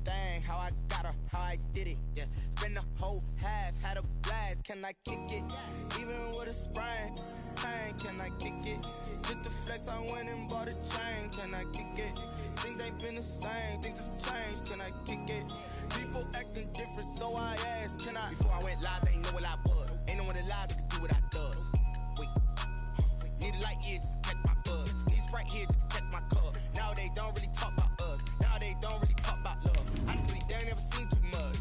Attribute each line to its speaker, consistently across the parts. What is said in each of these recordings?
Speaker 1: thing, how I got her, how I did it, yeah. Spend the whole half, had a blast, can I kick it? Even with a sprain, pain, can I kick it? Just the flex, I went and bought a chain, can I kick it? Things ain't been the same, things have changed, can I kick it? People acting different, so I asked, can I? Before I went live, they ain't know what I was. Ain't no one alive that could do what I does. Wait, need a light here just to catch my buzz. Need Sprite here just to catch my cup. Now they don't really talk about us. Now they don't really talk about love. Honestly, they ain't never seen too much.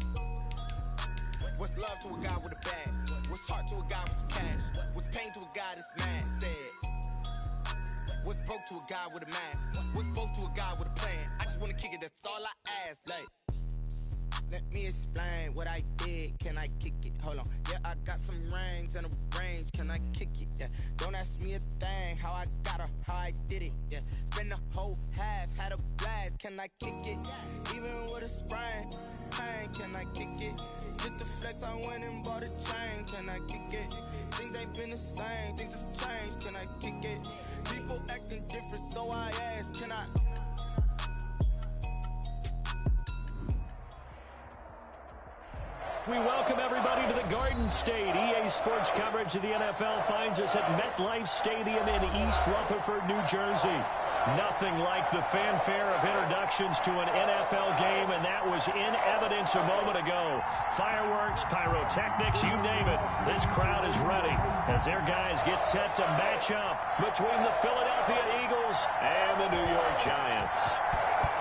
Speaker 1: What's love to a guy with a bag? What's heart to a guy with some cash? What's pain to a guy that's mad? Said. What's broke to a guy with a mask? What's both to a guy with a plan? I just wanna kick it, that's all I ask. Like, let me explain what I did. Can I kick it? Hold on. Yeah, I got some rings and a range. Can I kick it? Yeah. Don't ask me a thing. How I got her, how I did it. Yeah. Spend the whole half, had a blast. Can I kick it? Even with a sprain, pain. Can I kick it? Just the flex, I went and bought a chain. Can I kick it? Things ain't been the same. Things have changed. Can I kick it? People acting different, so I ask. Can I?
Speaker 2: We welcome everybody to the Garden State. EA Sports coverage of the NFL finds us at MetLife Stadium in East Rutherford, New Jersey. Nothing like the fanfare of introductions to an NFL game, and that was in evidence a moment ago. Fireworks, pyrotechnics, you name it. This crowd is ready as their guys get set to match up between the Philadelphia Eagles and the New York Giants.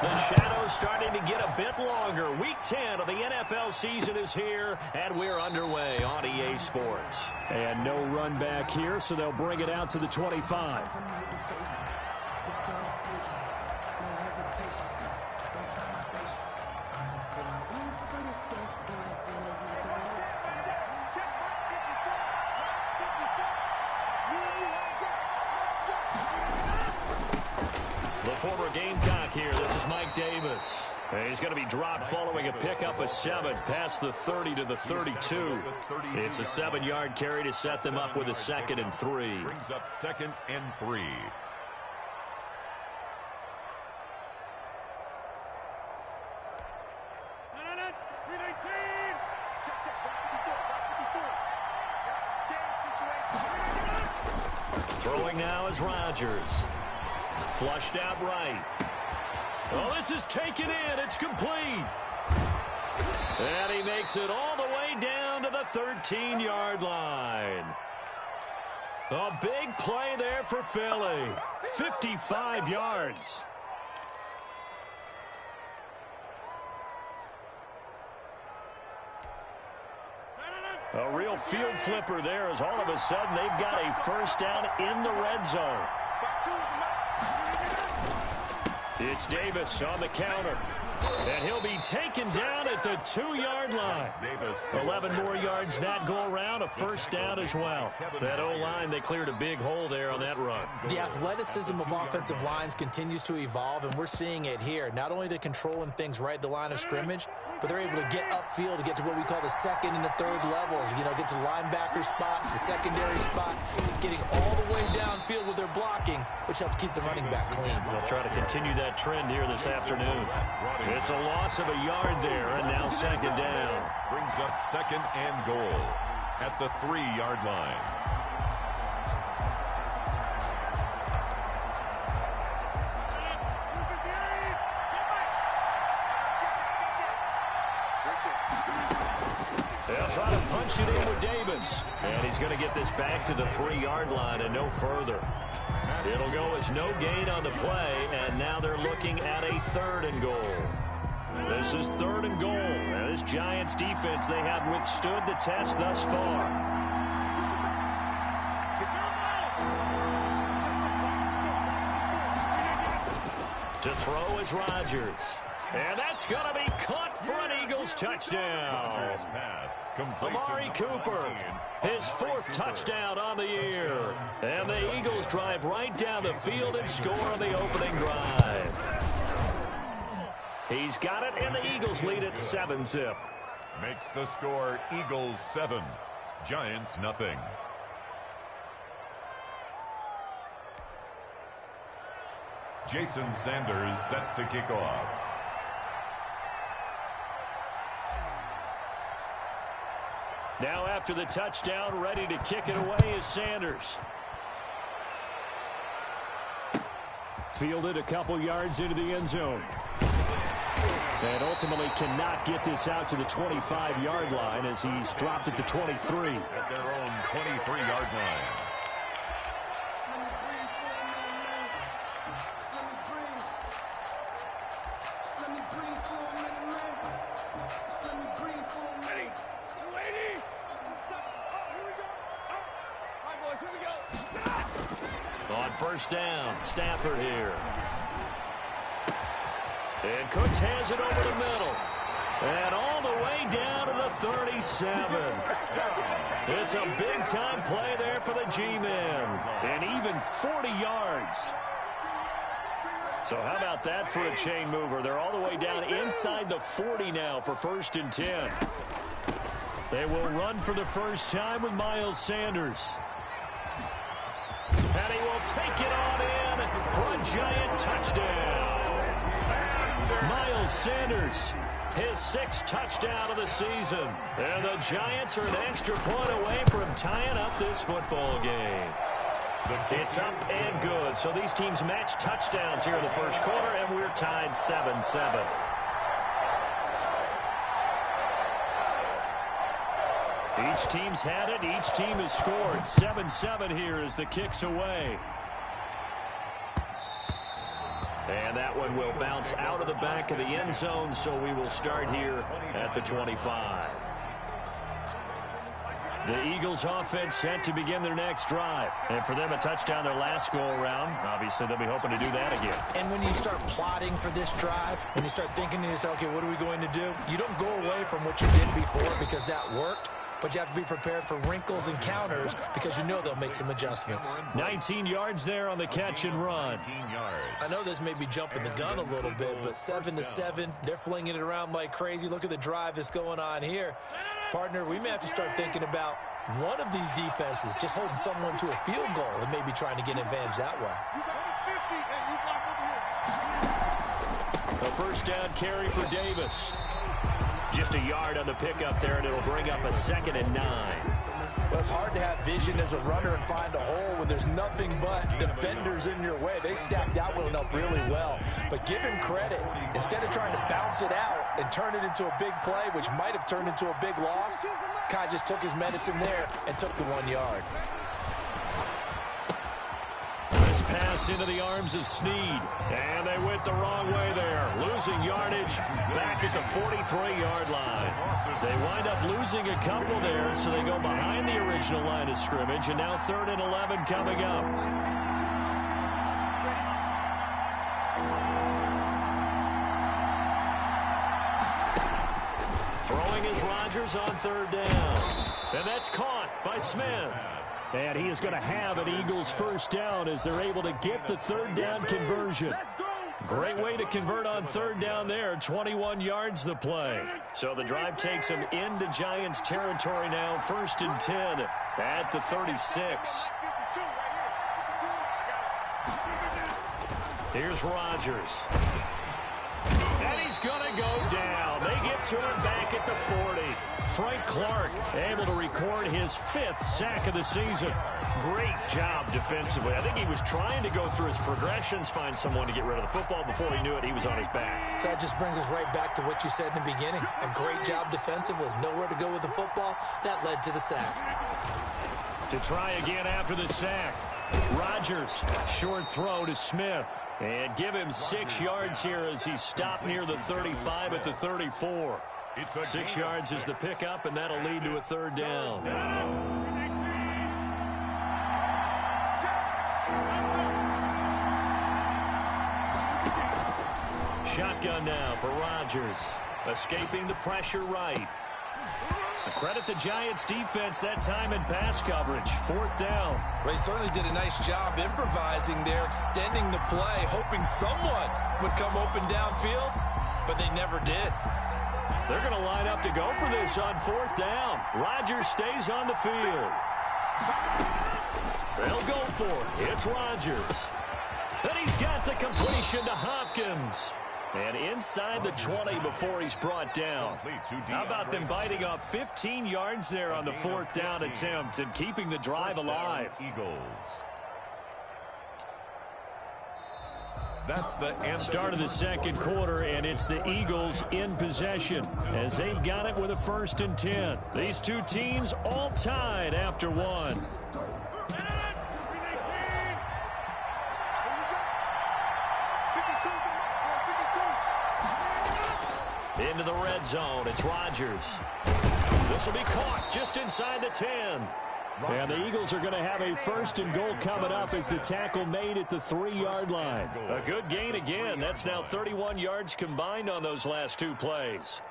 Speaker 2: The shadow's starting to get a bit longer. Week 10 of the NFL season is here, and we're underway on EA Sports.
Speaker 3: And no run back here, so they'll bring it out to the 25.
Speaker 2: Former Gamecock here. This is Mike Davis. And he's going to be dropped following a pickup of 7 past the 30 to the 32. It's a 7-yard carry to set them up with a 2nd and 3.
Speaker 4: Brings up 2nd and 3.
Speaker 2: Throwing now is Rodgers. Flushed out right. Oh, this is taken in. It's complete. And he makes it all the way down to the 13-yard line. A big play there for Philly. 55 yards. A real field flipper there as all of a sudden they've got a first down in the red zone. It's Davis on the counter. And he'll be taken down at the 2-yard line. 11 more yards that go around, a first down as well. That O-line, they cleared a big hole there on that run.
Speaker 5: The athleticism of offensive lines continues to evolve, and we're seeing it here. Not only they're controlling things right at the line of scrimmage, but they're able to get upfield to get to what we call the 2nd and the 3rd levels. You know, get to the linebacker spot, the secondary spot, getting all the way downfield with their blocking, which helps keep the running back clean.
Speaker 2: They'll try to continue that trend here this afternoon. It's a loss of a yard there, and now 2nd down.
Speaker 4: Brings up 2nd and goal at the 3-yard line.
Speaker 2: They'll try to punch it in with Davis. And he's going to get this back to the 3-yard line and no further. It'll go as no gain on the play, and now they're looking at a 3rd and goal. This is 3rd and goal. Now, this Giants defense, they have withstood the test thus far. To throw is Rodgers. And that's going to be caught for an Eagles touchdown. Amari Cooper, his 4th touchdown on the year. And the Eagles drive right down the field and score on the opening drive. He's got it, and the Eagles lead at 7-zip.
Speaker 4: Makes the score Eagles 7, Giants nothing. Jason Sanders set to kick off.
Speaker 2: Now after the touchdown, ready to kick it away is Sanders. Fielded a couple yards into the end zone. And ultimately cannot get this out to the 25-yard line as he's dropped at the 23.
Speaker 4: At their own 23-yard line.
Speaker 2: On first down, Stafford here. And Cooks has it over the middle. And all the way down to the 37. It's a big-time play there for the G-men. And even 40 yards. So how about that for a chain mover? They're all the way down inside the 40 now for 1st and 10. They will run for the first time with Miles Sanders. And he will take it on in for a giant touchdown. Miles Sanders, his 6th touchdown of the season. And the Giants are an extra point away from tying up this football game. It's up and good. So these teams match touchdowns here in the first quarter, and we're tied 7-7. Each team's had it. Each team has scored. 7-7 here as the kick's away. And that one will bounce out of the back of the end zone, so we will start here at the 25. The Eagles offense set to begin their next drive. And for them, a touchdown their last go-around. Obviously, they'll be hoping to do that again.
Speaker 5: And when you start plotting for this drive, when you start thinking to yourself, okay, what are we going to do? You don't go away from what you did before because that worked. But you have to be prepared for wrinkles and counters because you know they'll make some adjustments.
Speaker 2: 19 yards there on the catch and run.
Speaker 5: I know this may be jumping the gun a little bit, but 7-7, they're flinging it around like crazy. Look at the drive that's going on here. Partner, we may have to start thinking about one of these defenses just holding someone to a field goal and maybe trying to get an advantage that way.
Speaker 2: A first down carry for Davis. Just a yard on the pickup there, and it'll bring up a 2nd and 9.
Speaker 5: Well, it's hard to have vision as a runner and find a hole when there's nothing but defenders in your way. They stacked that one up really well. But give him credit. Instead of trying to bounce it out and turn it into a big play, which might have turned into a big loss, Kai just took his medicine there and took the 1 yard.
Speaker 2: This pass into the arms of Snead. And they went the wrong way there. Losing yardage back at the 43-yard line. They wind up losing a couple there, so they go behind the original line of scrimmage. And now 3rd and 11 coming up. Throwing is Rodgers on 3rd down. And that's caught by Smith. And he is going to have an Eagles first down as they're able to get the 3rd down conversion. Great way to convert on 3rd down there. 21 yards the play. So the drive takes them into Giants territory now. 1st and 10 at the 36. Here's Rodgers. And he's going to go down. They get to him back at the 40. Frank Clark able to record his 5th sack of the season. Great job defensively. I think he was trying to go through his progressions, find someone to get rid of the football. Before he knew it, he was on his back.
Speaker 5: So that just brings us right back to what you said in the beginning. A great job defensively. Nowhere to go with the football. That led to the sack.
Speaker 2: To try again after the sack. Rodgers, short throw to Smith. And give him 6 yards here as he's stopped near the 35 at the 34. 6 yards is the pickup, and that'll lead to a 3rd down. Shotgun now for Rodgers. Escaping the pressure right. Credit the Giants defense that time in pass coverage. 4th down.
Speaker 5: Well, he certainly did a nice job improvising there, extending the play, hoping someone would come open downfield, but they never did.
Speaker 2: They're going to line up to go for this on 4th down. Rodgers stays on the field. They'll go for it. It's Rodgers. And he's got the completion to Hopkins. And inside the 20 before he's brought down. How about them biting off 15 yards there on the 4th down attempt and keeping the drive alive?
Speaker 4: Eagles. That's the end.
Speaker 2: Start of the second quarter, and it's the Eagles in possession as they've got it with a 1st and 10. These two teams all tied after one. Into the red zone, it's Rodgers. This will be caught just inside the 10. And the Eagles are going to have a 1st and goal coming up as the tackle made at the 3-yard line. A good gain again. That's now 31 yards combined on those last 2 plays.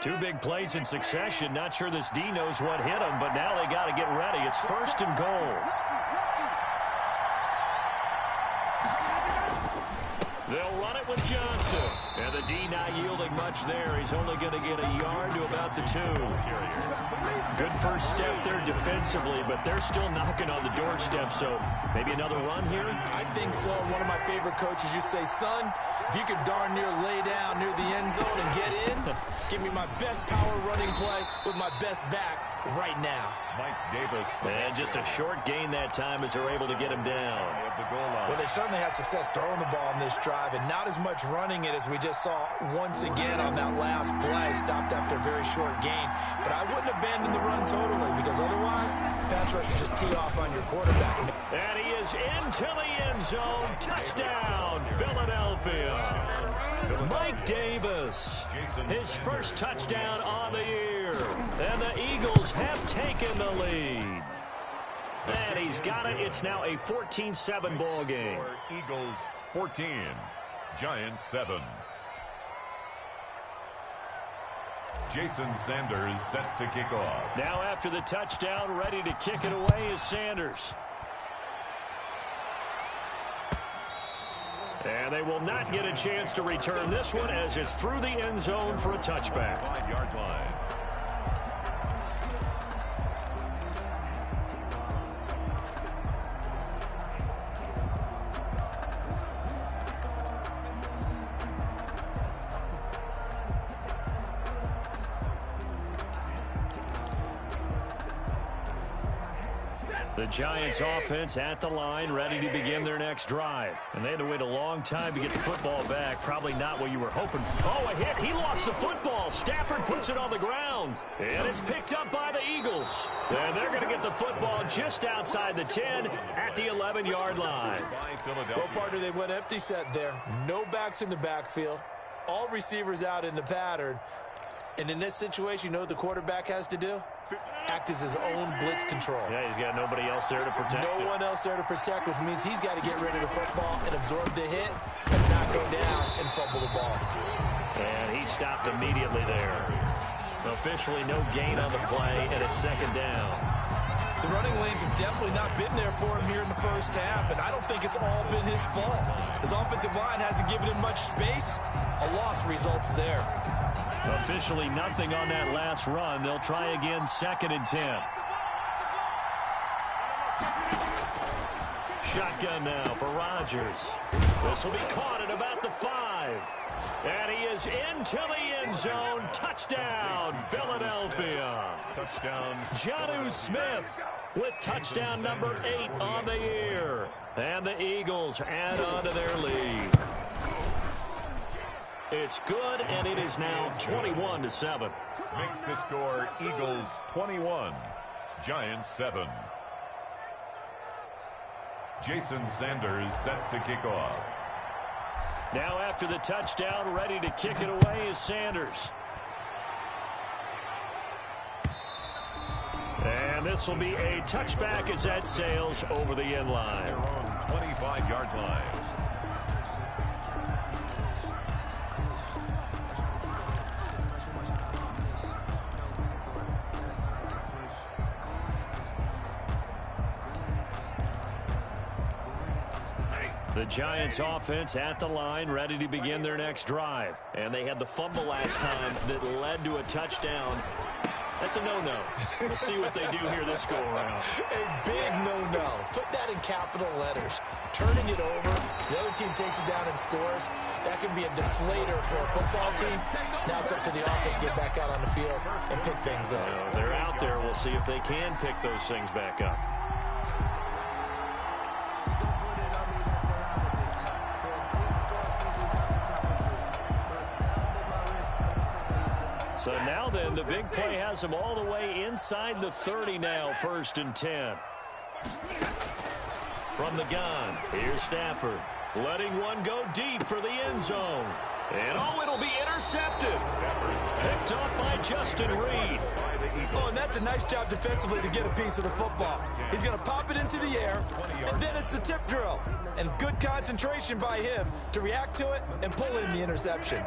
Speaker 2: 2 big plays in succession. Not sure this D knows what hit him, but now they got to get ready. It's 1st and goal. They'll run it with Johnson. And the D not yielding much there. He's only going to get a yard to about the 2. Good first step there defensively, but they're still knocking on the doorstep, so maybe another run here?
Speaker 5: I think so. One of my favorite coaches used to say, son, if you could darn near lay down near the end zone and get in, give me my best power running play with my best back right now.
Speaker 4: Mike Davis.
Speaker 2: And just a short gain that time as they're able to get him down.
Speaker 5: Well, they certainly had success throwing the ball in this drive, and not as much running it as we just saw once again on that last play. Stopped after a very short gain. But I wouldn't abandon the run totally, because otherwise, pass rushers just tee off on your quarterback.
Speaker 2: And he is into the end zone. Touchdown, Philadelphia. Mike Davis, his first touchdown on the year. And the Eagles have taken the lead. And he's got it. It's now a 14-7 ball game.
Speaker 4: Eagles 14, Giants 7. Jason Sanders set to kick off.
Speaker 2: Now after the touchdown, ready to kick it away is Sanders. And they will not get a chance to return this one as it's through the end zone for a touchback.
Speaker 4: 5-yard line.
Speaker 2: The Giants offense at the line, ready to begin their next drive. And they had to wait a long time to get the football back. Probably not what you were hoping. Oh, a hit. He lost the football. Stafford puts it on the ground. And it's picked up by the Eagles. And they're going to get the football just outside the 10 at the 11-yard line.
Speaker 5: Well, partner, they went empty set there. No backs in the backfield. All receivers out in the pattern. And in this situation, you know what the quarterback has to do? Act as his own blitz control.
Speaker 2: Yeah, he's got nobody else there to protect.
Speaker 5: No one else there to protect, which means he's got to get rid of the football and absorb the hit and not go down and fumble the ball.
Speaker 2: And he stopped immediately there. Officially no gain on the play, and it's 2nd down.
Speaker 5: The running lanes have definitely not been there for him here in the first half, and I don't think it's all been his fault. His offensive line hasn't given him much space. A loss results there.
Speaker 2: Officially nothing on that last run. They'll try again, 2nd and 10. Shotgun now for Rodgers. This will be caught at about the 5. And he is into the end zone. Touchdown, Philadelphia.
Speaker 4: Touchdown.
Speaker 2: Jonnu Smith with touchdown number 8 on the year. And the Eagles add on to their lead. It's good, and it is now 21-7.
Speaker 4: Makes the score Eagles 21, Giants 7. Jason Sanders set to kick off.
Speaker 2: Now after the touchdown, ready to kick it away is Sanders. And this will be a touchback as that sails over the end line.
Speaker 4: Their own 25-yard line.
Speaker 2: The Giants offense at the line, ready to begin their next drive. And they had the fumble last time that led to a touchdown. That's a no-no. We'll see what they do here this go-around.
Speaker 5: A big no-no. Put that in capital letters. Turning it over, the other team takes it down and scores. That can be a deflator for a football team. Now it's up to the offense to get back out on the field and pick things up.
Speaker 2: They're out there. We'll see if they can pick those things back up. So now then, the big play has them all the way inside the 30 now, 1st and 10. From the gun, here's Stafford. Letting one go deep for the end zone. And it'll be intercepted. Picked up by Justin Reed.
Speaker 5: Oh, and that's a nice job defensively to get a piece of the football. He's going to pop it into the air, and then it's the tip drill. And good concentration by him to react to it and pull in the interception.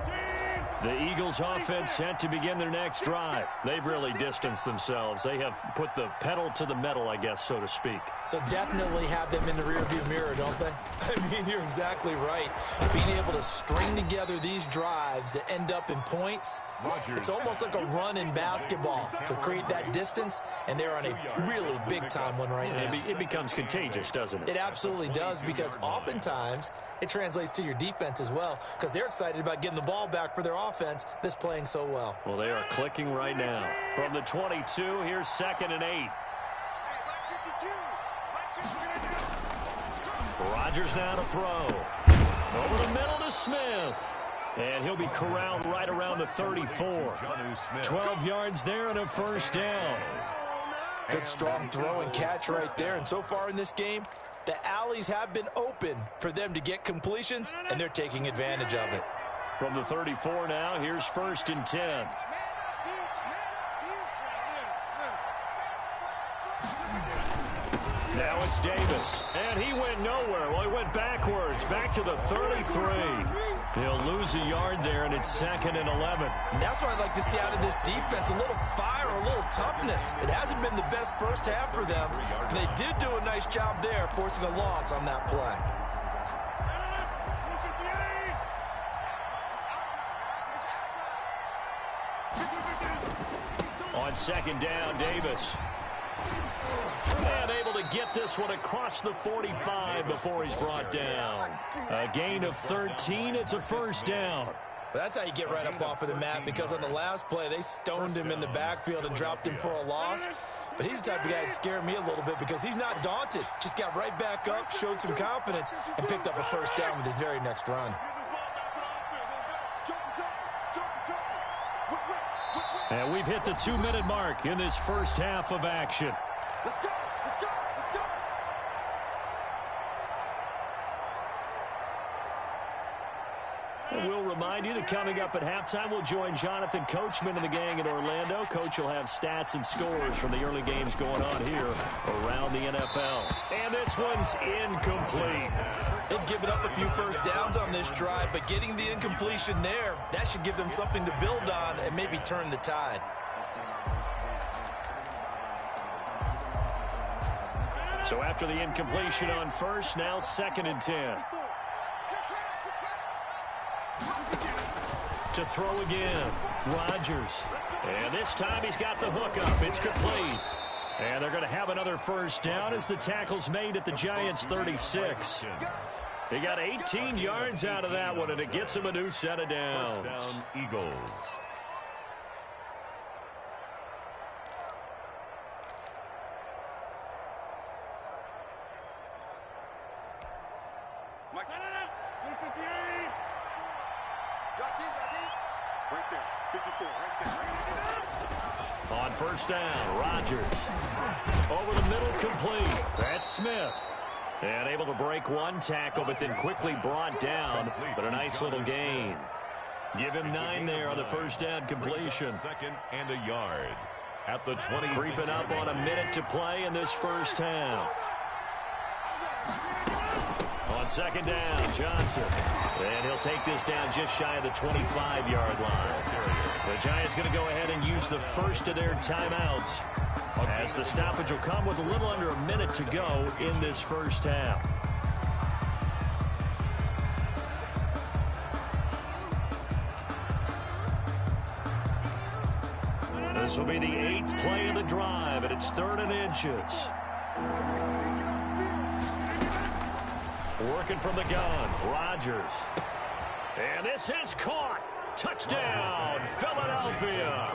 Speaker 2: The Eagles offense set to begin their next drive. They've really distanced themselves. They have put the pedal to the metal, I guess, so to speak. So
Speaker 5: definitely have them in the rearview mirror, don't they? I mean, you're exactly right. Being able to string together these drives that end up in points, it's almost like a run in basketball to create that distance, and they're on a really big-time one right now.
Speaker 2: It becomes contagious, doesn't it?
Speaker 5: It absolutely does, because oftentimes it translates to your defense as well, because they're excited about getting the ball back for their offense that's playing so well.
Speaker 2: Well, they are clicking right now. From the 22, here's 2nd and 8. Rodgers now to throw. Over the middle to Smith. And he'll be corralled right around the 34. 12 yards there and a 1st down.
Speaker 5: Good strong throw and catch right there. And so far in this game, the alleys have been open for them to get completions, and they're taking advantage of it.
Speaker 2: From the 34 now, here's 1st and 10. Now it's Davis, and he went nowhere. Well, he went backwards, back to the 33. They'll lose a yard there, and it's 2nd and 11.
Speaker 5: And that's what I'd like to see out of this defense, a little fire, a little toughness. It hasn't been the best first half for them. They did do a nice job there, forcing a loss on that play.
Speaker 2: On 2nd down, Davis. And able to get this one across the 45 before he's brought down. A gain of 13. It's a 1st down.
Speaker 5: That's how you get right up off of the mat, because on the last play, they stoned him in the backfield and dropped him for a loss. But he's the type of guy that scared me a little bit, because he's not daunted. Just got right back up, showed some confidence, and picked up a 1st down with his very next run.
Speaker 2: And we've hit the 2-minute mark in this first half of action.
Speaker 1: Let's go.
Speaker 2: And we'll remind you that coming up at halftime, we'll join Jonathan Coachman and the gang in Orlando. Coach will have stats and scores from the early games going on here around the NFL. And this one's incomplete.
Speaker 5: They've given up a few 1st downs on this drive, but getting the incompletion there, that should give them something to build on and maybe turn the tide.
Speaker 2: So after the incompletion on 1st, now 2nd and 10. To throw again, Rodgers. And this time he's got the hook up. It's complete. And they're going to have another 1st down as the tackle's made at the Giants' 36. They got 18 yards out of that one, and it gets them a new set of downs.
Speaker 4: 1st down, Eagles.
Speaker 2: On 1st down, Rodgers. Over the middle, complete. That's Smith. And able to break one tackle, but then quickly brought down. But a nice little gain. Give him 9 there on the 1st down completion.
Speaker 4: 2nd and a yard at the 20.
Speaker 2: Creeping up on a minute to play in this first half. On 2nd down, Johnson. And he'll take this down just shy of the 25-yard line. The Giants going to go ahead and use the first of their timeouts, as the stoppage will come with a little under a minute to go in this first half. This will be the 8th play of the drive, and it's 3rd and inches. Working from the gun, Rodgers. And this is caught. Touchdown, Philadelphia.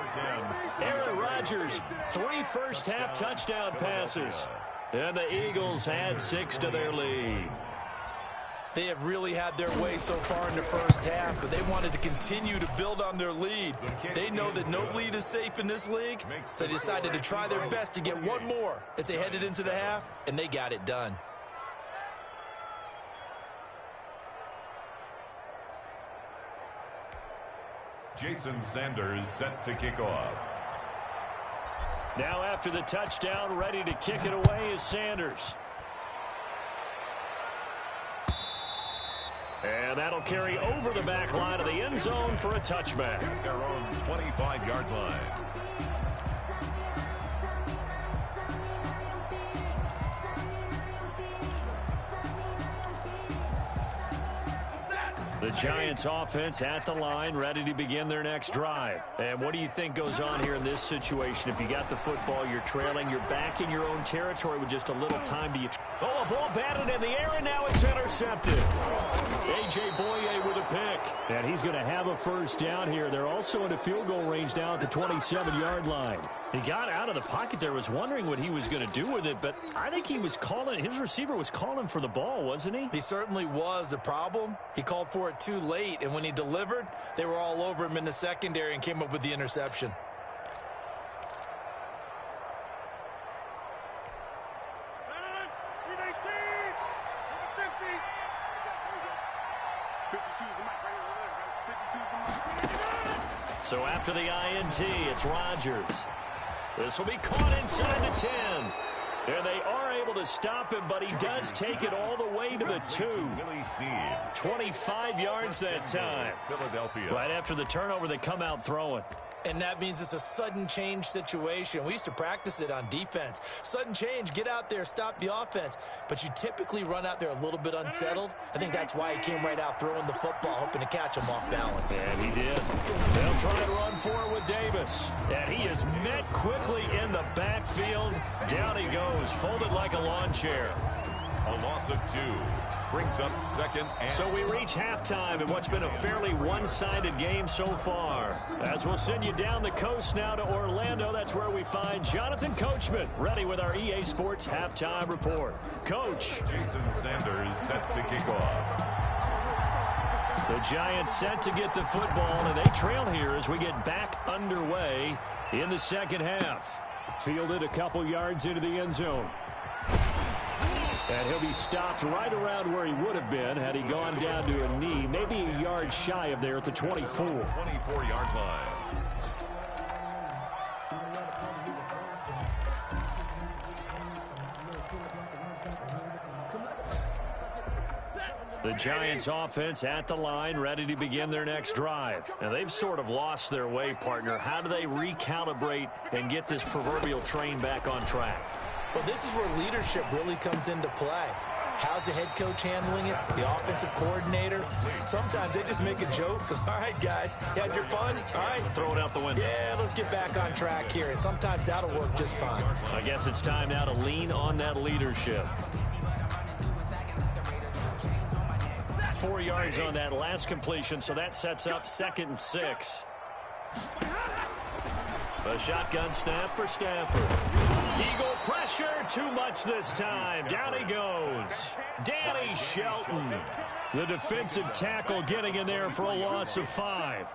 Speaker 2: Aaron Rodgers, 3 first-half touchdown passes. And the Eagles add 6 to their lead.
Speaker 5: They have really had their way so far in the first half, but they wanted to continue to build on their lead. They know that no lead is safe in this league, so they decided to try their best to get one more as they headed into the half, and they got it done.
Speaker 4: Jason Sanders set to kick off.
Speaker 2: Now after the touchdown, ready to kick it away is Sanders. And that'll carry over the back line of the end zone for a touchback.
Speaker 4: Their own 25-yard line.
Speaker 2: The Giants offense at the line, ready to begin their next drive. And what do you think goes on here in this situation? If you got the football, you're trailing, you're back in your own territory with just a little time to... Oh, a ball batted in the air, and now it's intercepted. A.J. Boye with a pick. And he's going to have a first down here. They're also in a field goal range now at the 27-yard line. He got out of the pocket there, was wondering what he was going to do with it, but I think he was calling, his receiver was calling for the ball, wasn't he?
Speaker 5: He certainly was. The problem, he called for it too late, and when he delivered, they were all over him in the secondary and came up with the interception.
Speaker 2: So after the INT, it's Rodgers. This will be caught inside the 10. And they are able to stop him, but he does take it all the way to the 2. 25 yards that time.
Speaker 4: Philadelphia.
Speaker 2: Right after the turnover, they come out throwing.
Speaker 5: And that means it's a sudden change situation. We used to practice it on defense. Sudden change, get out there, stop the offense. But you typically run out there a little bit unsettled. I think that's why he came right out throwing the football, hoping to catch him off balance.
Speaker 2: And he did. They'll try to run for it with Davis. And he is met quickly in the backfield. Down he goes, folded like a lawn chair.
Speaker 4: A loss of 2. Brings up 2nd and...
Speaker 2: So we reach halftime in what's been a fairly one-sided game so far. As we'll send you down the coast now to Orlando, that's where we find Jonathan Coachman, ready with our EA Sports Halftime Report. Coach.
Speaker 4: Jason Sanders set to kick off.
Speaker 2: The Giants set to get the football, and they trail here as we get back underway in the second half. Fielded a couple yards into the end zone. And he'll be stopped right around where he would have been had he gone down to a knee, maybe a yard shy of there at the 24.
Speaker 4: 24-yard line.
Speaker 2: The Giants offense at the line, ready to begin their next drive. Now, they've sort of lost their way, partner. How do they recalibrate and get this proverbial train back on track?
Speaker 5: Well, this is where leadership really comes into play. How's the head coach handling it? The offensive coordinator? Sometimes they just make a joke. All right, guys, you had your fun? All right.
Speaker 2: Throw it out the window.
Speaker 5: Yeah, let's get back on track here. And sometimes that'll work just fine.
Speaker 2: I guess it's time now to lean on that leadership. 4 yards on that last completion, so that sets up 2nd and 6. A shotgun snap for Stafford. Eagle pressure, too much this time. Down he goes. Danny Shelton, the defensive tackle, getting in there for a loss of 5.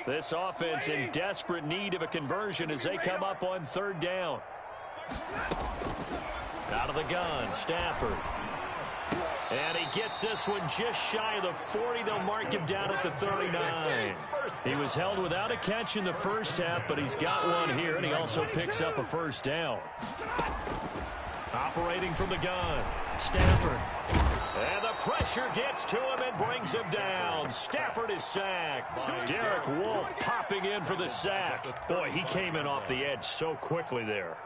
Speaker 2: This offense in desperate need of a conversion as they come up on 3rd down. Out of the gun, Stafford. And he gets this one just shy of the 40. They'll mark him down at the 39. He was held without a catch in the first half, but he's got one here, and he also picks up a first down. Operating from the gun, Stafford. And the pressure gets to him and brings him down. Stafford is sacked. Derek Wolfe popping in for the sack. Boy, he came in off the edge so quickly there.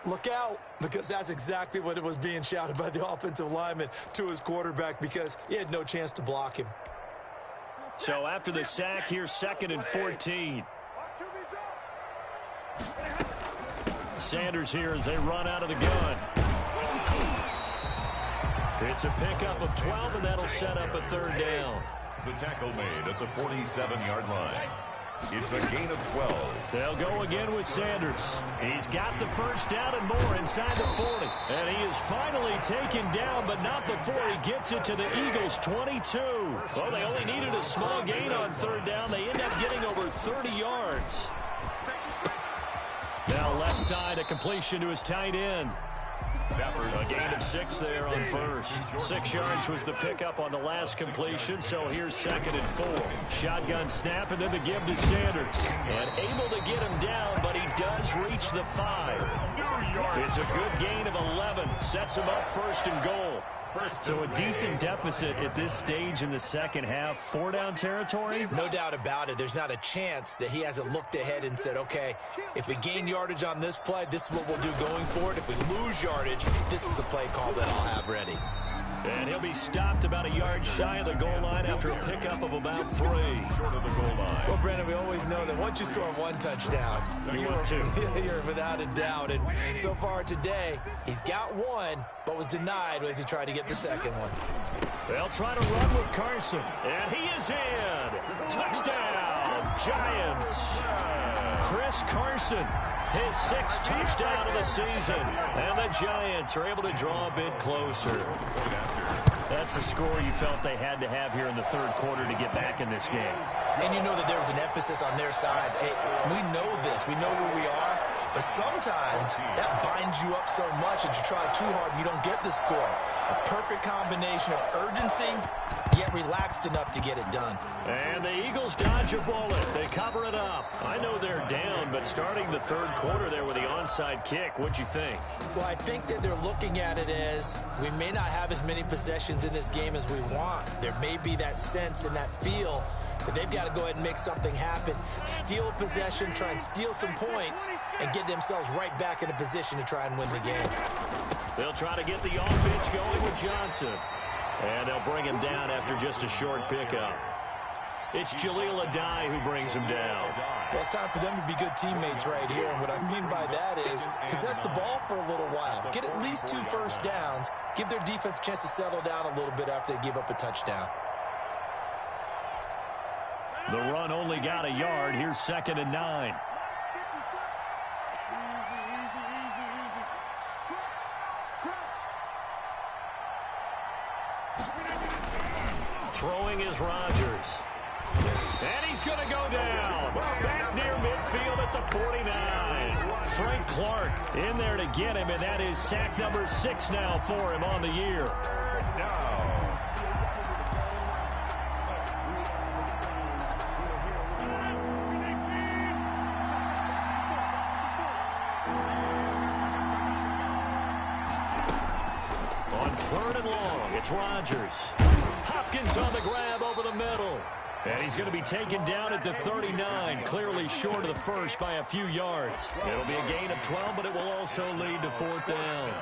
Speaker 5: Look out, because that's exactly what it was being shouted by the offensive lineman to his quarterback because he had no chance to block him.
Speaker 2: So after the sack, here's 2nd and 14. Sanders here as they run out of the gun. It's a pickup of 12, and that'll set up a 3rd down.
Speaker 4: The tackle made at the 47-yard line. It's a gain of 12.
Speaker 2: They'll go again with Sanders. He's got the 1st down and more inside the 40. And he is finally taken down, but not before he gets it to the Eagles' 22. Well, they only needed a small gain on 3rd down. They end up getting over 30 yards. Now left side, a completion to his tight end. A gain of 6 there on 1st. 6 yards was the pickup on the last completion, so here's 2nd and 4. Shotgun snap and then the give to Sanders. And able to get him down, but he does reach the 5. It's a good gain of 11. Sets him up 1st and goal. So a decent deficit at this stage in the 2nd half. 4-down territory?
Speaker 5: No doubt about it. There's not a chance that he hasn't looked ahead and said, okay, if we gain yardage on this play, this is what we'll do going forward. If we lose yardage, this is the play call that I'll have ready.
Speaker 2: And he'll be stopped about a yard shy of the goal line after a pickup of about 3.
Speaker 4: Short of the goal line.
Speaker 5: Well, Brandon, we always know that once you score 1 touchdown, you're without a doubt. And so far today, he's got 1, but was denied as he tried to get the 2nd one.
Speaker 2: They'll try to run with Carson. And he is in. Touchdown, Giants. Chris Carson, his 6th touchdown of the season. And the Giants are able to draw a bit closer. That's a score you felt they had to have here in the 3rd quarter to get back in this game.
Speaker 5: And you know that there was an emphasis on their side. Hey, we know this. We know where we are. But sometimes that binds you up so much that you try too hard, you don't get the score. A perfect combination of urgency, yet relaxed enough to get it done.
Speaker 2: And the Eagles dodge a bullet. They cover it up. I know they're down, but starting the 3rd quarter there with the onside kick, what'd you think?
Speaker 5: Well, I think that they're looking at it as we may not have as many possessions in this game as we want. There may be that sense and that feel that they've got to go ahead and make something happen, steal a possession, try and steal some points, and get themselves right back in a position to try and win the game.
Speaker 2: They'll try to get the offense going with Johnson. And they'll bring him down after just a short pickup. It's Jaleel Adai who brings him down.
Speaker 5: Well, it's time for them to be good teammates right here. And what I mean by that is possess the ball for a little while. Get at least 2 first downs. Give their defense a chance to settle down a little bit after they give up a touchdown.
Speaker 2: The run only got a yard. Here's 2nd and 9. Throwing is Rodgers. And he's going to go down. Back near midfield at the 49. Frank Clark in there to get him, and that is sack number 6 now for him on the year. On 3rd and long, it's Rodgers. Hopkins on the grab over the middle. And he's going to be taken down at the 39, clearly short of the 1st by a few yards. It'll be a gain of 12, but it will also lead to 4th down.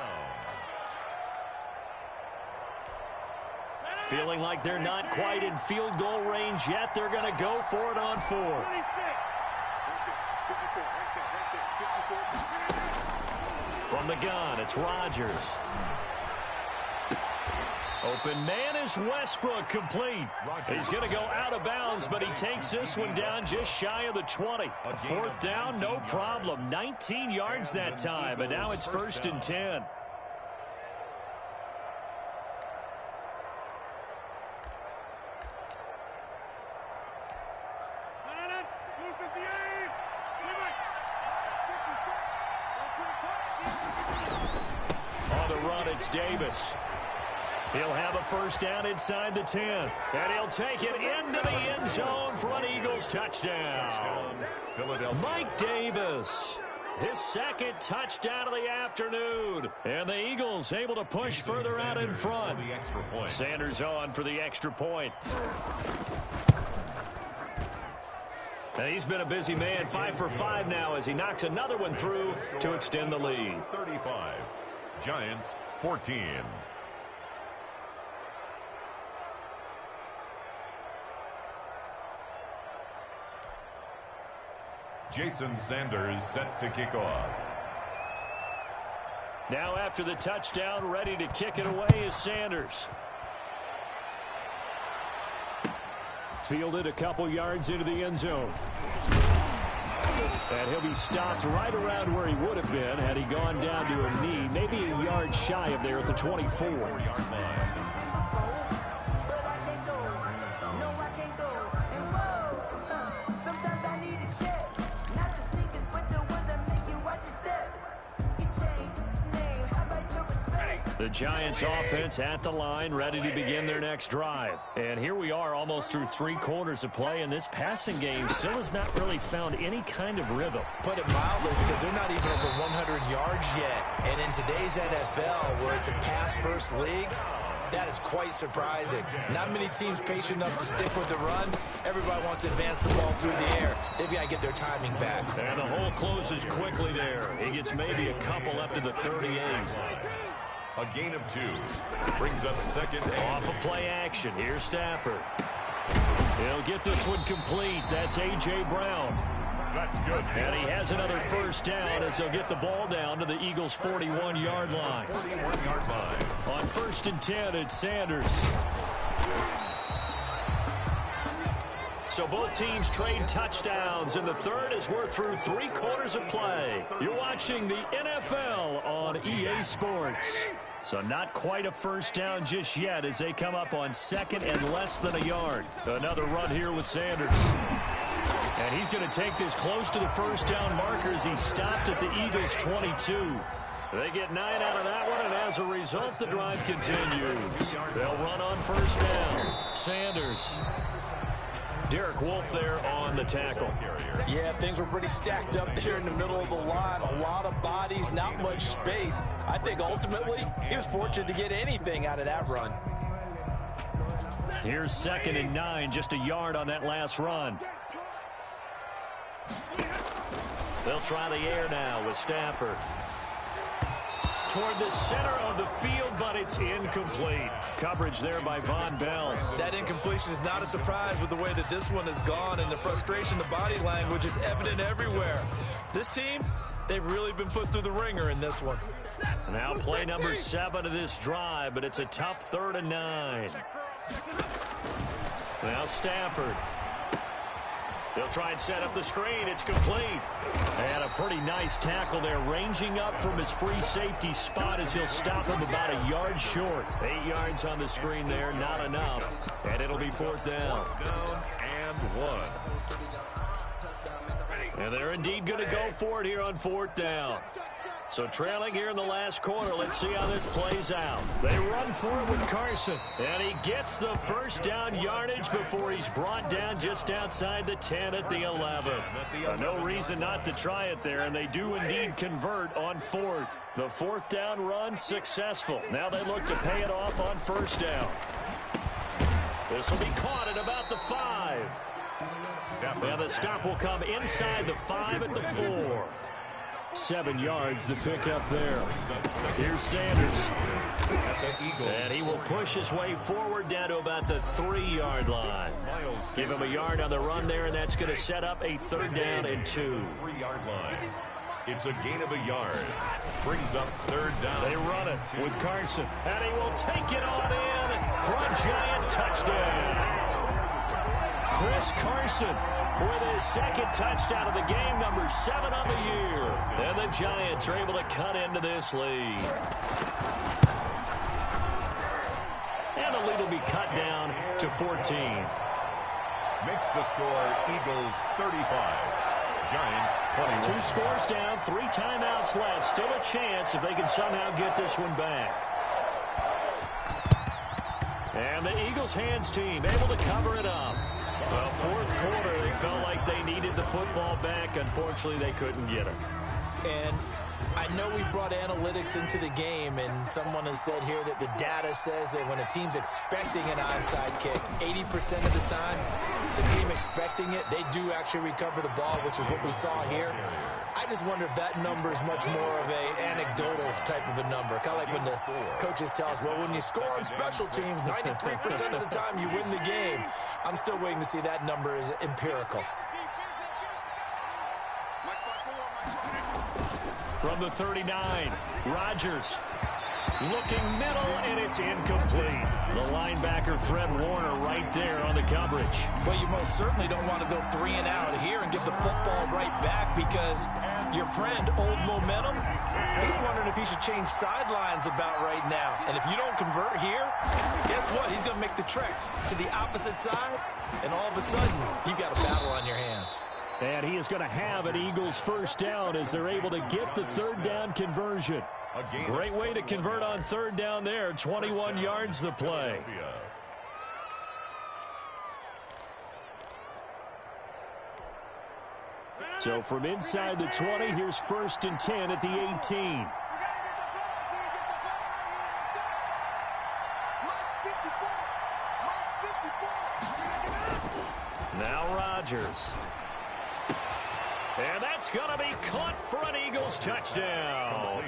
Speaker 2: Feeling like they're not quite in field goal range yet, they're going to go for it on 4th. From the gun, it's Rodgers. Open man is Westbrook, complete. He's going to go out of bounds, but he takes this one down just shy of the 20. 4th down, no problem. 19 yards that time, and now it's 1st and 10. On the run, it's Davis. He'll have a 1st down inside the 10. And he'll take it into the end zone for an Eagles touchdown. Mike Davis, his 2nd touchdown of the afternoon. And the Eagles able to push further out in front. Sanders on for the extra point. And he's been a busy man, 5 for 5 now as he knocks another one through to extend the lead.
Speaker 4: 35, Giants 14. Jason Sanders set to kick off.
Speaker 2: Now after the touchdown, ready to kick it away is Sanders. Fielded a couple yards into the end zone. And he'll be stopped right around where he would have been had he gone down to a knee, maybe a yard shy of there at the 24-yard line. The Giants offense at the line, ready to begin their next drive. And here we are almost through 3 quarters of play, and this passing game still has not really found any kind of rhythm.
Speaker 5: Put it mildly, because they're not even over 100 yards yet. And in today's NFL, where it's a pass-first league, that is quite surprising. Not many teams patient enough to stick with the run. Everybody wants to advance the ball through the air. They've got to get their timing back.
Speaker 2: And the hole closes quickly there. He gets maybe a couple up to the 38.
Speaker 4: A gain of 2. Brings up second and
Speaker 2: off of play action. Here's Stafford. He'll get this one complete. That's A.J. Brown.
Speaker 4: That's good.
Speaker 2: And he has another first down as he'll get the ball down to the Eagles' 41-yard line.
Speaker 4: 41-yard line.
Speaker 2: On 1st and 10, it's Sanders. So both teams trade touchdowns, and the third as we're through 3 quarters of play. You're watching the NFL on EA Sports. So not quite a first down just yet as they come up on 2nd and less than a yard. Another run here with Sanders. And he's going to take this close to the first down marker as he's stopped at the Eagles' 22. They get 9 out of that one, and as a result, the drive continues. They'll run on first down. Sanders. Derek Wolfe there on the tackle.
Speaker 5: Yeah, things were pretty stacked up there in the middle of the line. A lot of bodies, not much space. I think ultimately he was fortunate to get anything out of that run.
Speaker 2: Here's 2nd and 9, just a yard on that last run. They'll try the air now with Stafford. Toward the center of the field, but it's incomplete. Coverage there by Von Bell.
Speaker 5: That incompletion is not a surprise with the way that this one has gone, and the frustration, the body language is evident everywhere. This team, they've really been put through the ringer in this one.
Speaker 2: Now play number 7 of this drive, but it's a tough 3rd and 9. Now Stafford. They'll try and set up the screen. It's complete. And a pretty nice tackle there, ranging up from his free safety spot as he'll stop him about a yard short. 8 yards on the screen there, not enough. And it'll be 4th down.
Speaker 4: 4th down and 1.
Speaker 2: And they're indeed going to go for it here on 4th down. So trailing here in the last quarter, let's see how this plays out. They run for it with Carson. And he gets the first down yardage before he's brought down just outside the 10 at the 11. No reason not to try it there, and they do indeed convert on 4th. The 4th down run successful. Now they look to pay it off on 1st down. This will be caught at about the 5. Now the stop will come inside the 5 at the 4. 7 yards the pickup there. Here's Sanders. And he will push his way forward down to about the 3-yard line. Give him a yard on the run there, and that's going to set up a 3rd down and 2.
Speaker 4: 3-yard line. It's a gain of a yard. Brings up 3rd down.
Speaker 2: They run it with Carson. And he will take it on in for a Giant touchdown. Chris Carson with his 2nd touchdown of the game, number 7 on the year. And the Giants are able to cut into this lead. And the lead will be cut down to 14.
Speaker 4: Makes the score Eagles 35. Giants 21.
Speaker 2: 2 scores down, 3 timeouts left. Still a chance if they can somehow get this one back. And the Eagles hands team able to cover it up. Well, 4th quarter, they felt like they needed the football back. Unfortunately, they couldn't get it.
Speaker 5: And I know we brought analytics into the game, and someone has said here that the data says that when a team's expecting an onside kick, 80% of the time, the team expecting it, they do actually recover the ball, which is what we saw here. I just wonder if that number is much more of an anecdotal type of a number. Kind of like when the coaches tell us, well, when you score on special teams, 93% of the time you win the game. I'm still waiting to see that number is empirical.
Speaker 2: from the 39. Rodgers looking middle, and it's incomplete. The linebacker, Fred Warner, right there on the coverage.
Speaker 5: But you most certainly don't want to go 3 and out here and give the football right back, because your friend, Old Momentum, he's wondering if he should change sidelines about right now. And if you don't convert here, guess what? He's going to make the trek to the opposite side, and all of a sudden, you've got a battle on your hands.
Speaker 2: And he is going to have an Eagles first down as they're able to get the third down conversion. Great way to convert on third down there. 21 yards the play. So from inside the 20, here's 1st and 10 at the 18. Now Rodgers. And that's going to be caught for an Eagles touchdown.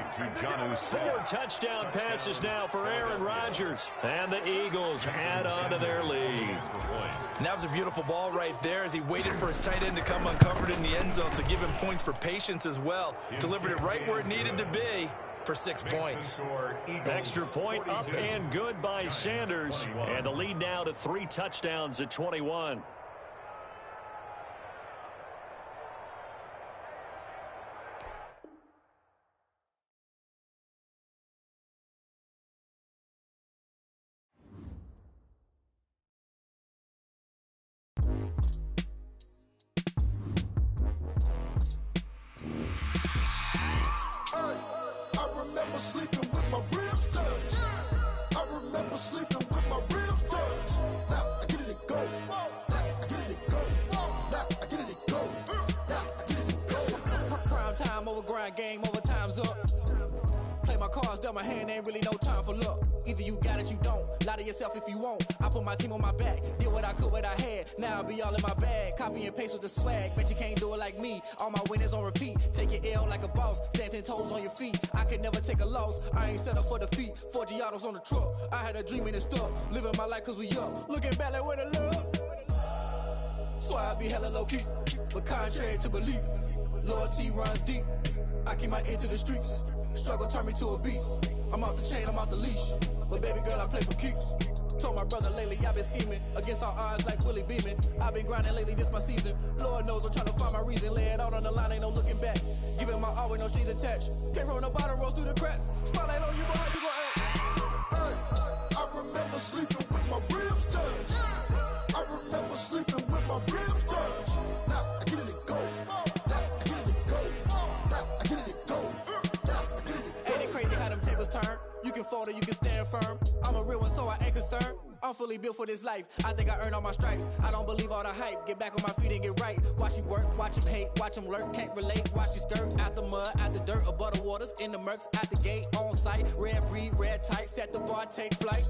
Speaker 2: 4 touchdown passes now for Aaron Rodgers. And the Eagles add on to their lead.
Speaker 5: And that was a beautiful ball right there as he waited for his tight end to come uncovered in the end zone to give him points for patience as well. Delivered it right where it needed to be for 6 points.
Speaker 2: Extra point up and good by Sanders. And the lead now to 3 touchdowns at 21.
Speaker 1: Game over, time's up. Play my cards, dealt my hand, ain't really no time for luck. Either you got it, you don't. Lie to yourself if you won't. I put my team on my back, did what I could, what I had. Now I'll be all in my bag. Copy and paste with the swag. Bet you can't do it like me. All my winners on repeat. Take your L like a boss. Stand 10 toes on your feet. I can never take a loss. I ain't set up for defeat. 4 Giottos on the truck. I had a dream and it stuck. Living my life cause we up. Looking back like where the love. So I be hella low key. But contrary to belief, loyalty runs deep. I keep my ear to the streets. Struggle turned me to a beast. I'm off the chain, I'm off the leash. But baby girl, I play for keeps. Told my brother lately, I've been scheming. Against all odds like Willie Beeman. I've been grinding lately, this my season. Lord knows I'm trying to find my reason. Lay it out on the line, ain't no looking back. Giving my all with no strings attached. Came from the bottom, rose through the cracks. Spotlight on you, but how you gon' act? Hey, I remember sleeping with my ribs touched. I remember sleeping with my ribs touched. Now I get it to go. Turn. You can fold or you can stand firm. I'm a real one, so I ain't concerned. I'm fully built for this life. I think I earned all my stripes. I don't believe all the hype. Get back on my feet and get right. Watch him work, watch him hate, watch him lurk. Can't relate, watch you skirt. Out the mud, out the dirt, above the waters, in the murks, out the gate, on site. Red breed, red tight, set the bar, take flight.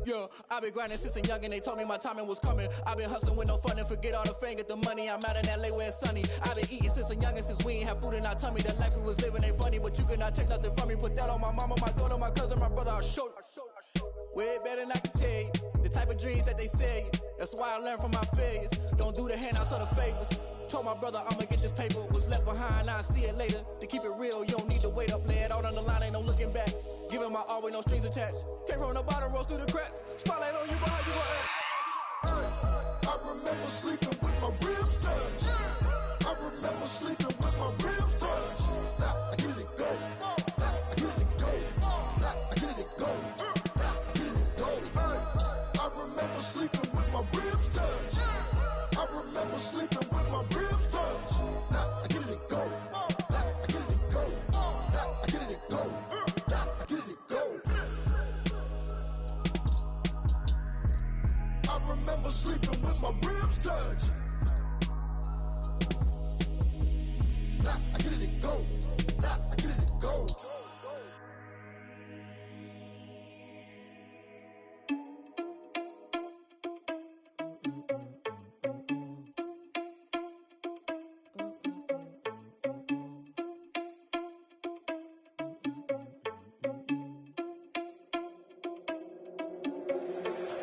Speaker 1: Yeah, I've been grinding since a young and they told me my timing was coming. I've been hustling with no fun and forget all the fame, get the money. I'm out in LA where it's sunny. I've been eating since a young and since we ain't have food in our tummy. The life we was living ain't funny, but you cannot take nothing from me. Put that on my mama, my daughter, my cousin, my brother, I'll show you. Way better than I can tell you. The type of dreams that they sell you. That's why I learned from my failures. Don't do the handouts or the favors. Told my brother I'ma get this paper. Was left behind, I'll see it later. To keep it real, you don't need to wait up. Lay it out on the line, ain't no looking back. Giving my all with no strings attached. Came from the bottom, rose through the cracks. Spotlight on you, but how you gon' act? I remember sleeping with my ribs touched. I remember sleeping with my ribs touched. Now I get it to go. Now I get it to go. Now I get it to go. Now I get it to go. I remember sleeping with my ribs touched. I remember sleeping with my ribs touched. Now I get it to go. Now I get it to go. Now I get it to go. Now I get it to go. I remember sleeping with my ribs touched. Now I get it to go. Now I get it to go.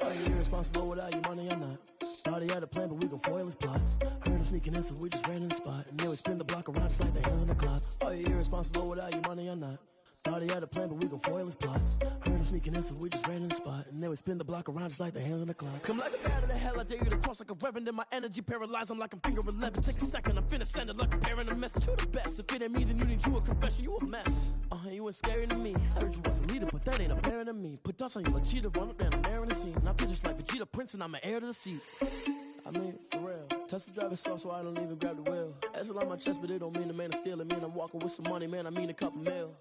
Speaker 1: Are you irresponsible without your money or not?
Speaker 6: Thought he had a plan, but we gon' foil his plot. Heard him sneaking in, so we just ran in the spot. And then we spin the block around just like the hands on the clock. Are you irresponsible without your money or not? Thought he had a plan, but we gon' foil his plot. Heard him sneaking in, so we just ran in the spot. And then we spin the block around just like the hands on the clock. Come like a bat of the hell, I dare you to cross like a reverend. And my energy paralyzed, I'm like I'm finger 11. Take a second, I'm finna send it like a parent a message. You the best, if it ain't me, then you need you a confession. You a mess, you ain't scary to me. Heard you was a leader, but that ain't apparent to me. Put dust on you like cheetah, run up and I'm there in the scene. And I feel just like Vegeta Prince and I'm an heir to the seat. I mean, for real. Touch the driver's sauce so I don't even grab the wheel. That's on my chest, but it don't mean the man is stealing. Man, I'm walking with some money, man, I mean a couple mil.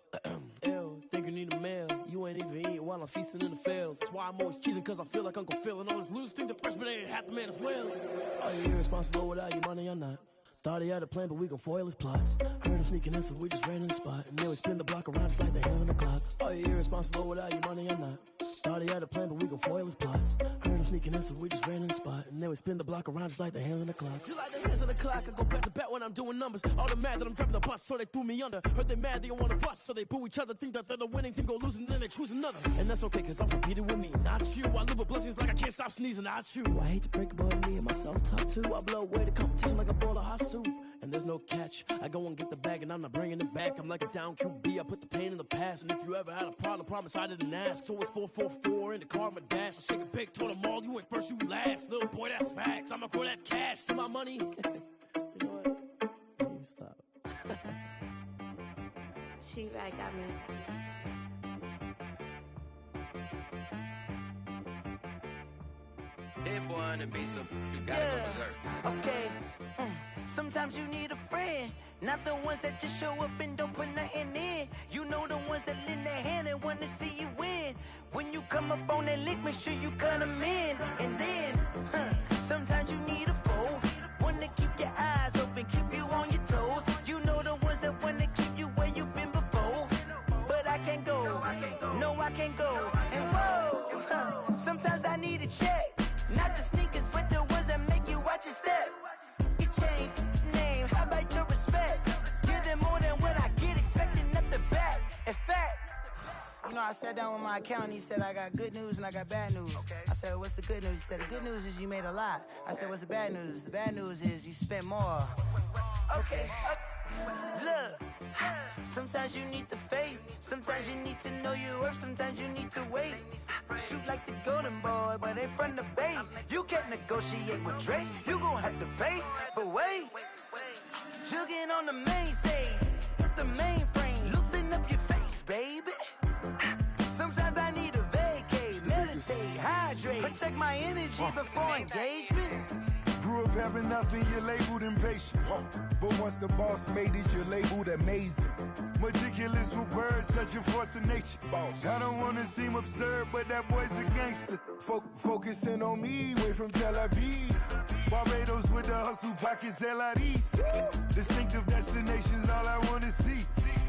Speaker 6: Ew, think you need a meal. You ain't even eating while I'm feasting in the field. That's why I'm always cheesing, cause I feel like Uncle Phil. And all those losers think the freshman ain't half the man as well. Are you irresponsible without your money or not? Thought he had a plan, but we gon' foil his plot. Heard him sneaking in, so we just ran in the spot. And then we spin the block around just like the hands on the clock. Are you irresponsible without your money or not? Thought he had a plan, but we gon' foil his plot. Heard him sneaking in, so we just ran in the spot. And then we spin the block around just like the hands on the clock. Just like the hands on the clock, I go back to back when I'm doing numbers. All the mad that I'm driving the bus, so they threw me under. Heard they mad, they don't wanna fuss, so they boo each other. Think that they're the winning team, go losing, then they choose another. And that's okay, cause I'm competing with me, not you. I live with blessings like I can't stop sneezing, not you. I hate to break it, but me and myself top two. I blow away the competition like a bowl of hot soup. And there's no catch. I go and get the bag and I'm not bringing it back. I'm like a down QB, I put the pain in the past. And if you ever had a problem, promise I didn't ask. So it's 444 in the car, my dash. I shake a big, told them all, you ain't first, you last. Little boy, that's facts. I'ma grow that cash to my money. You know what? Let me stop.
Speaker 7: She right, got me.
Speaker 8: Hit boy on the beat, so you gotta go berserk.
Speaker 9: Okay. Sometimes you need a friend, not the ones that just show up and don't put nothing in. You know the ones that lend their hand and want to see you win. When you come up on that lick, make sure you cut them in. And then, sometimes you need a foe, one to keep your eyes open, keep you on your toes. You know the ones that want to keep you where you've been before. But I can't go, no I can't go. And whoa, sometimes I need a check. Not the sneakers, but the ones that make you watch your step. You change name, how about your respect? Give them more than what I get, expecting up the back. In fact, you know, I sat down with my accountant, he said I got good news and I got bad news. Okay. I said, what's the good news? He said, the good news is you made a lot. I said, what's the bad news? The bad news is you spent more. Okay. Look, sometimes you need the faith, sometimes you need to know your worth, sometimes you need to wait. Shoot like the golden boy, but they from the bay. You can't negotiate with Drake, you gon' have to pay. But wait, jugging on the main stage, with the mainframe, loosen up your face, baby. Sometimes I need a vacate, meditate, hydrate, protect my energy before engagement.
Speaker 10: Grew up having nothing, you're labeled impatient. But once the boss made it, you're labeled amazing. Meticulous with words, such a force of nature. I don't wanna seem absurd, but that boy's a gangster. Focusing on me, way from Tel Aviv. Barbados with the hustle pockets, LIDs. Distinctive destinations, all I wanna see.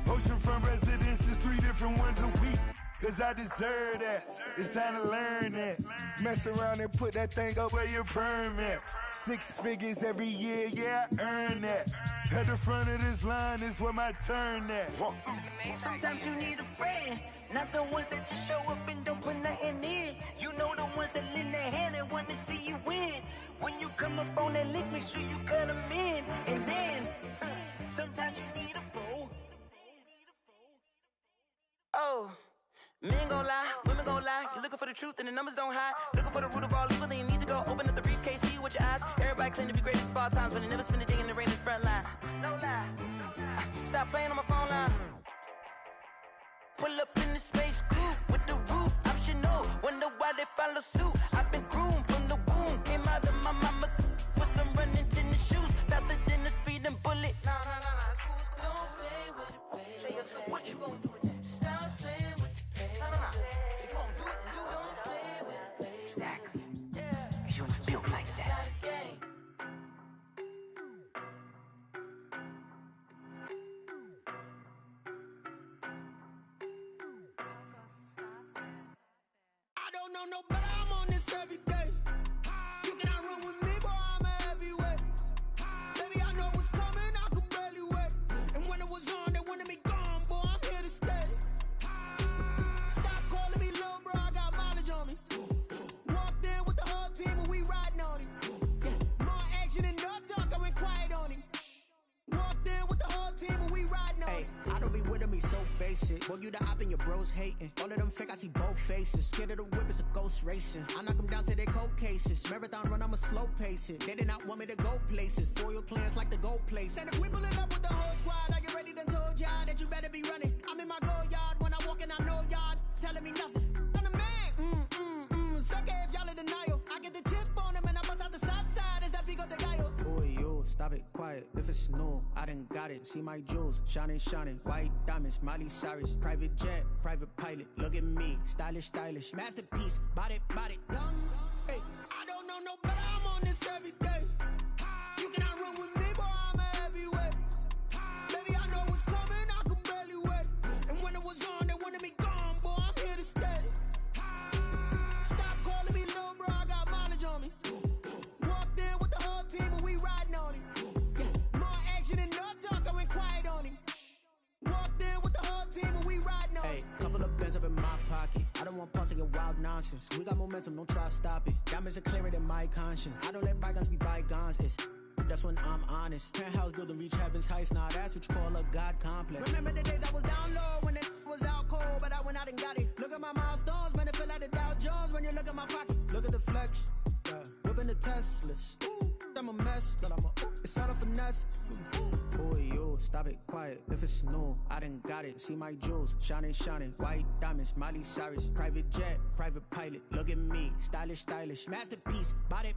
Speaker 10: Oceanfront residences, 3 different ones a week. Cause I deserve that, it's time to learn that. Mess around and put that thing up where your perm at. 6 figures every year, yeah, I earn that. At the front of this line is where my turn at.
Speaker 9: Sometimes you need a friend, not the ones that just show up and don't put nothing in. You know the ones that lend their hand and want to see you win. When you come up on that lick, make sure you cut them in. And then, sometimes you need a foe. Oh. Men gon' lie, women gon' lie. You're looking for the truth and the numbers don't hide. Looking for the root of all evil, then you need to go open up the briefcase, see with your eyes. Everybody claim to be greatest of all times, but they never spend a day in the rain in the front line. No lie. Stop playing on my phone line. Pull up in the space coupe with the roof optional. Wonder why they follow suit. I've been groomed from the womb. Came out of my mama with some running tennis shoes. Faster than the speeding bullet. Nah, it's cool, it's cool. Don't play with it, baby. Say so what you gon' do? Stop playing with it. If you gon' do it, then you don't play with it, baby. Exactly. Yeah. You ain't built like that.
Speaker 1: I don't know no better, I'm on this every
Speaker 7: basic. Boy, you the op and your bros hating. All of them fake, I see both faces. Scared of the whip, it's a ghost racing. I knock them down to their cold cases. Marathon run, I'ma slow pace it. They did not want me to go places. Foil plans like the gold place. And if we pulling up with the whole squad, are you ready? Done told y'all that you better be running. I'm in my go yard when I walk in, I know y'all telling me nothing. I'm the man. Suck it if y'all in denial. I get the chip on them and I bust out the south side. Is that big of the guy? Boy, yo, stop it, quiet. If it's new, I done got it. See my jewels, shining, shining. White diamonds, Miley Cyrus. Private jet, private pilot. Look at me, stylish, stylish. Masterpiece, body, young. Hey, I don't know no better. I'm on this every day. You cannot run with me, boy. I'm a heavyweight. Baby, I know what's coming. I could barely wait. And when it was on, they wanted me gone, boy. I'm here to stay. Stop calling me little bro. I got mileage on me. Walked in with the whole team, and we riding on it. Yeah. More action and no talk. I went quiet on him. Walked in with the whole team, and we riding on it. Hey, couple of bands up in my pocket. I don't want pulse to get wild nonsense. We got momentum, don't try to stop it. Diamonds are clearer than my conscience. I don't let bygones be bygones. That's when I'm honest. Penthouse building reach heaven's heights. Now that's what you call a God complex. Remember the days I was down low when it was out cold, but I went out and got it. Look at my milestones, man, it feel like the Dow Jones when you look at my pocket. Look at the flex, yeah. Whipping the Teslas. Ooh, I'm a mess, but it's all a finesse. Boy, yo, stop it, quiet. If it's new, I done got it. See my jewels, shining, shining. White diamonds, Miley Cyrus. Private jet, private pilot. Look at me, stylish, stylish. Masterpiece, body,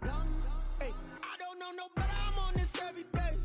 Speaker 7: young. Hey, I don't know no better. I'm on this every day.